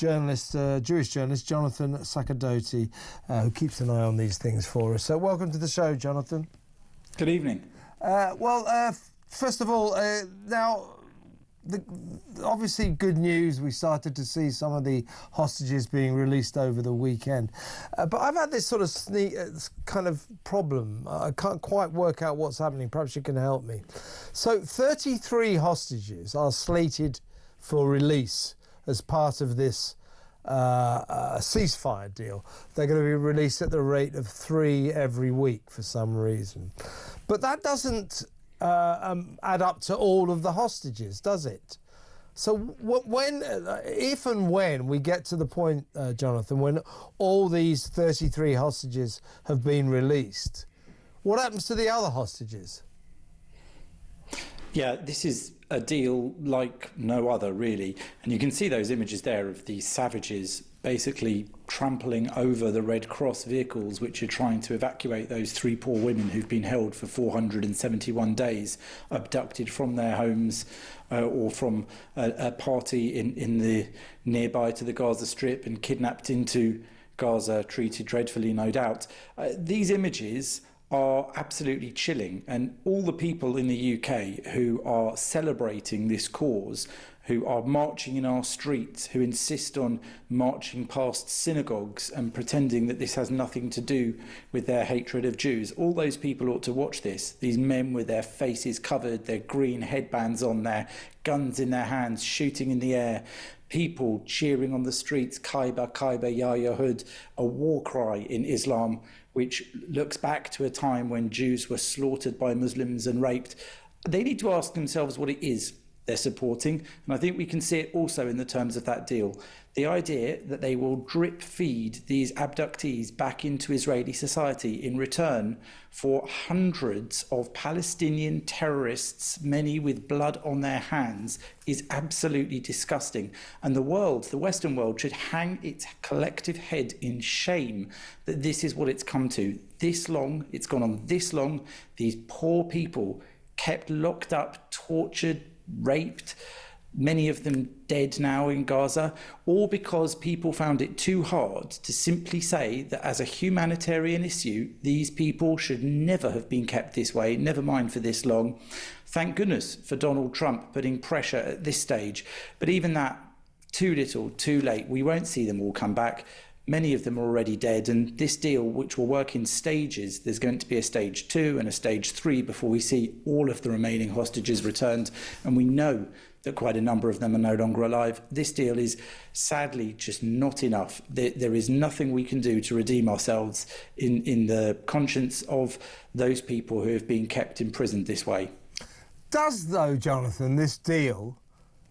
journalist, Jewish journalist, Jonathan Sacerdoti, who keeps an eye on these things for us. So welcome to the show, Jonathan. Good evening. First of all, now, obviously good news. We started to see some of the hostages being released over the weekend. But I've had this sort of kind of problem. I can't quite work out what's happening. Perhaps you can help me. So 33 hostages are slated for release as part of this ceasefire deal. They're going to be released at the rate of 3 every week for some reason. But that doesn't add up to all of the hostages, does it? So if and when we get to the point, Jonathan, when all these 33 hostages have been released, what happens to the other hostages? Yeah, this is a deal like no other, really. And you can see those images there of these savages basically trampling over the Red Cross vehicles which are trying to evacuate those 3 poor women who've been held for 471 days, abducted from their homes or from a party in the nearby to the Gaza Strip and kidnapped into Gaza, treated dreadfully, no doubt. These images are absolutely chilling, and all the people in the UK who are celebrating this cause, who are marching in our streets, who insist on marching past synagogues and pretending that this has nothing to do with their hatred of Jews, all those people ought to watch this. These men with their faces covered, their green headbands on, their guns in their hands, shooting in the air, people cheering on the streets, Kaiba, Kaiba, Ya Yahud, a war cry in Islam, which looks back to a time when Jews were slaughtered by Muslims and raped. They need to ask themselves what it is they're supporting. And I think we can see it also in the terms of that deal. The idea that they will drip feed these abductees back into Israeli society in return for hundreds of Palestinian terrorists, many with blood on their hands, is absolutely disgusting. And the world, the Western world, should hang its collective head in shame that this is what it's come to. This long, it's gone on this long. These poor people kept locked up, tortured, raped, many of them dead now in Gaza, all because people found it too hard to simply say that as a humanitarian issue, these people should never have been kept this way, never mind for this long. Thank goodness for Donald Trump putting pressure at this stage. But even that, too little, too late. We won't see them all come back. Many of them are already dead, and this deal, which will work in stages, there's going to be a stage 2 and a stage 3 before we see all of the remaining hostages returned, and we know that quite a number of them are no longer alive. This deal is sadly just not enough. There is nothing we can do to redeem ourselves in the conscience of those people who have been kept imprisoned this way. Does, though, Jonathan, this deal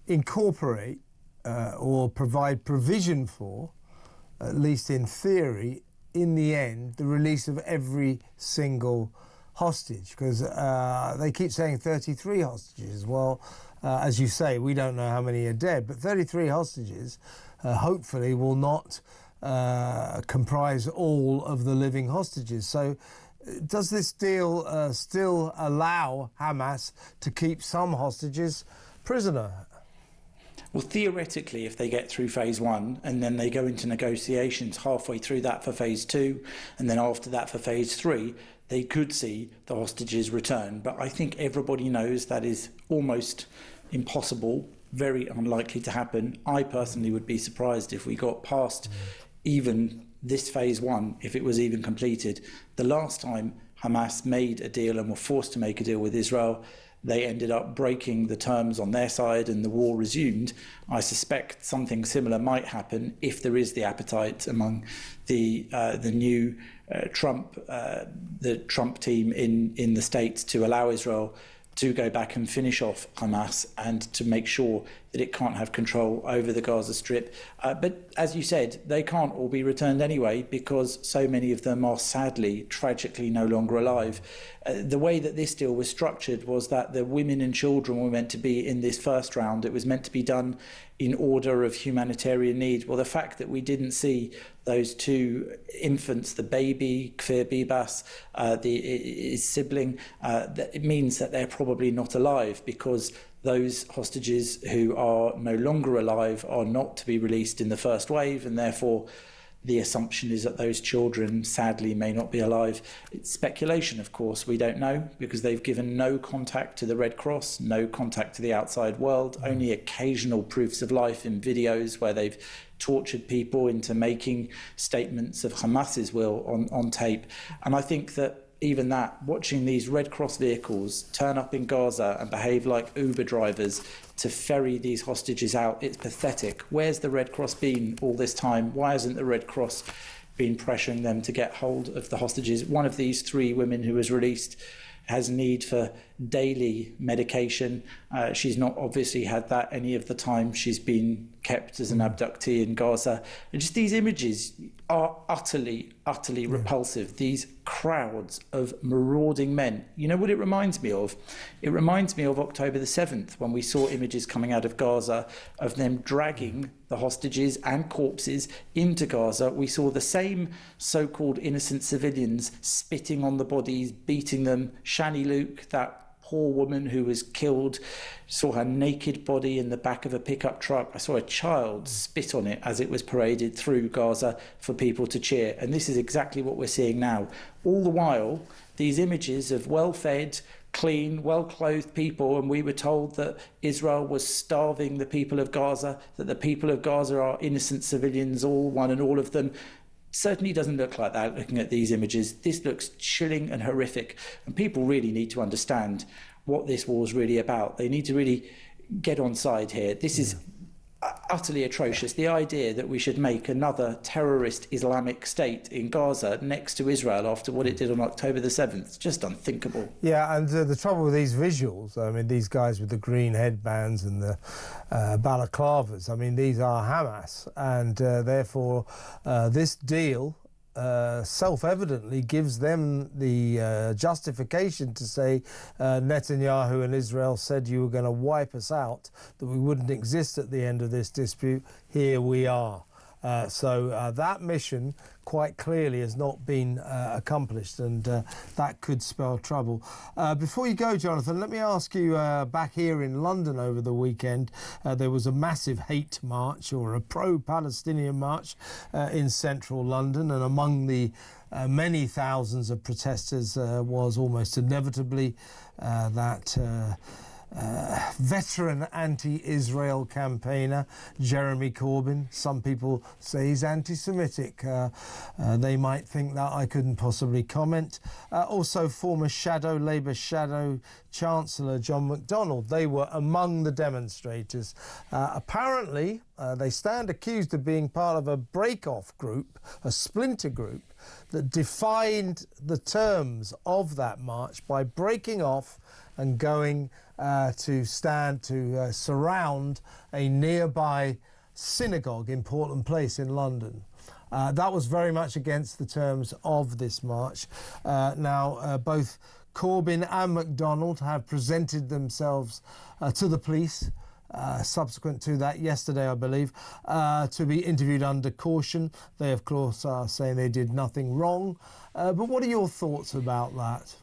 incorporate or provide provision for, at least in theory, in the end, the release of every single hostage? Because they keep saying 33 hostages. Well, as you say, we don't know how many are dead, but 33 hostages hopefully will not comprise all of the living hostages. So does this deal still allow Hamas to keep some hostages prisoner? Well, theoretically, if they get through phase 1 and then they go into negotiations halfway through that for phase 2 and then after that for phase 3, they could see the hostages return. But I think everybody knows that is almost impossible, very unlikely to happen. I personally would be surprised if we got past even this phase 1, if it was even completed. The last time Hamas made a deal and were forced to make a deal with Israel, they ended up breaking the terms on their side and the war resumed. I suspect something similar might happen if there is the appetite among the new Trump team in the States to allow Israel to go back and finish off Hamas and to make sure that it can't have control over the Gaza Strip. But as you said, they can't all be returned anyway because so many of them are sadly, tragically no longer alive. The way that this deal was structured was that the women and children were meant to be in this first round. It was meant to be done in order of humanitarian need. Well, the fact that we didn't see those 2 infants, the baby, Kfir Bibas, his sibling, it means that they're probably not alive because those hostages who are no longer alive are not to be released in the first wave, and therefore the assumption is that those children, sadly, may not be alive. It's speculation, of course. We don't know, because they've given no contact to the Red Cross, no contact to the outside world, only occasional proofs of life in videos where they've tortured people into making statements of Hamas's will on tape. And I think that even that, watching these Red Cross vehicles turn up in Gaza and behave like Uber drivers to ferry these hostages out, it's pathetic. Where's the Red Cross been all this time? Why hasn't the Red Cross been pressuring them to get hold of the hostages? One of these 3 women who was released has need for daily medication. She's not obviously had that any of the time she's been kept as an abductee in Gaza. And just these images are utterly repulsive. These crowds of marauding men. You know what it reminds me of? It reminds me of October the 7th, when we saw images coming out of Gaza of them dragging the hostages and corpses into Gaza. We saw the same so-called innocent civilians spitting on the bodies, beating them. Shani Luke, that poor woman who was killed, saw her naked body in the back of a pickup truck. I saw a child spit on it as it was paraded through Gaza for people to cheer. And this is exactly what we're seeing now. All the while, these images of well-fed, clean, well-clothed people, and we were told that Israel was starving the people of Gaza, that the people of Gaza are innocent civilians, all one and all of them. Certainly doesn't look like that looking at these images. This looks chilling and horrific, and people really need to understand what this war is really about. They need to really get on side here. This is utterly atrocious. The idea that we should make another terrorist Islamic state in Gaza next to Israel after what it did on October the 7th, just unthinkable. Yeah, and the trouble with these visuals, I mean, these guys with the green headbands and the balaclavas, I mean, these are Hamas, and therefore this deal self-evidently gives them the justification to say Netanyahu and Israel said you were going to wipe us out, that we wouldn't exist at the end of this dispute. Here we are. So that mission quite clearly has not been accomplished, and that could spell trouble. Before you go, Jonathan, let me ask you, back here in London over the weekend, there was a massive hate march, or a pro-Palestinian march in central London, and among the many thousands of protesters was almost inevitably that veteran anti-Israel campaigner Jeremy Corbyn. Some people say he's anti-Semitic. They might think that. I couldn't possibly comment. Also former Labour shadow Chancellor John McDonnell. They were among the demonstrators. Apparently they stand accused of being part of a break-off group, a splinter group, that defined the terms of that march by breaking off and going to surround a nearby synagogue in Portland Place in London. That was very much against the terms of this march. Now, both Corbyn and McDonnell have presented themselves to the police subsequent to that yesterday, I believe, to be interviewed under caution. They, of course, are saying they did nothing wrong. But what are your thoughts about that?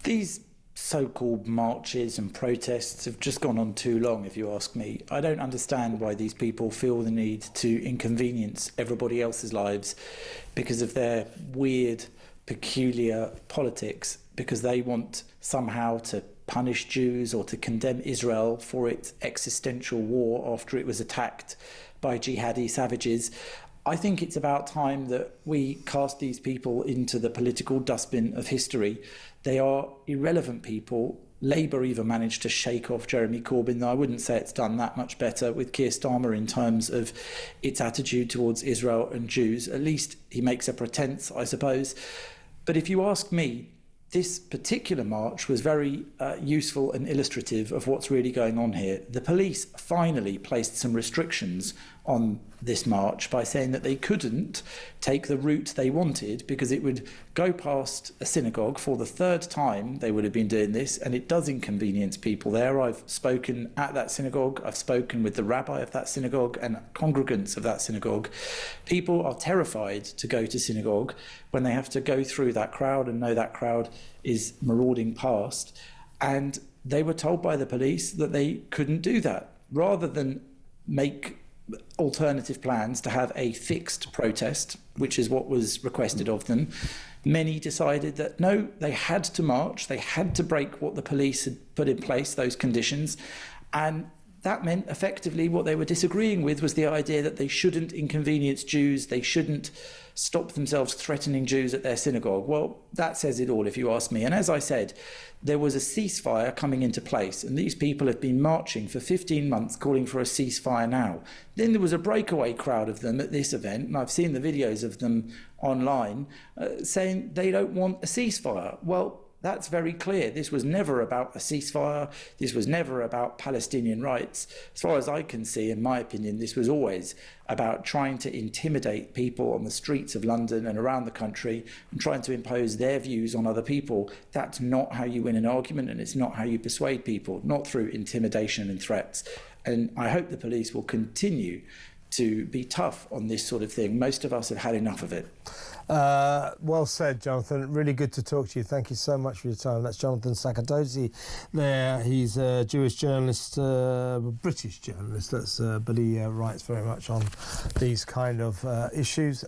These so-called marches and protests have just gone on too long, if you ask me. I don't understand why these people feel the need to inconvenience everybody else's lives because of their weird, peculiar politics, because they want somehow to punish Jews or to condemn Israel for its existential war after it was attacked by jihadi savages. I think it's about time that we cast these people into the political dustbin of history. They are irrelevant people. Labour even managed to shake off Jeremy Corbyn, though I wouldn't say it's done that much better with Keir Starmer in terms of its attitude towards Israel and Jews. At least he makes a pretense, I suppose. But if you ask me, this particular march was very useful and illustrative of what's really going on here. The police finally placed some restrictions on this march by saying that they couldn't take the route they wanted because it would go past a synagogue. For the third time they would have been doing this, and it does inconvenience people there. I've spoken at that synagogue, I've spoken with the rabbi of that synagogue and congregants of that synagogue. People are terrified to go to synagogue when they have to go through that crowd and know that crowd is marauding past. And they were told by the police that they couldn't do that. Rather than make alternative plans to have a fixed protest, which is what was requested of them, many decided that no, they had to march, they had to break what the police had put in place, those conditions, and that meant effectively what they were disagreeing with was the idea that they shouldn't inconvenience Jews, they shouldn't stop themselves threatening Jews at their synagogue. Well, that says it all, if you ask me. And as I said, there was a ceasefire coming into place, and these people have been marching for 15 months calling for a ceasefire now. Then there was a breakaway crowd of them at this event, and I've seen the videos of them online, saying they don't want a ceasefire. Well, that's very clear. This was never about a ceasefire. This was never about Palestinian rights. As far as I can see, in my opinion, this was always about trying to intimidate people on the streets of London and around the country and trying to impose their views on other people. That's not how you win an argument, and it's not how you persuade people, not through intimidation and threats. And I hope the police will continue to be tough on this sort of thing. Most of us have had enough of it. Well said, Jonathan. Really good to talk to you. Thank you so much for your time. That's Jonathan Sacerdoti there. He's a Jewish journalist, British journalist, but he writes very much on these kind of issues.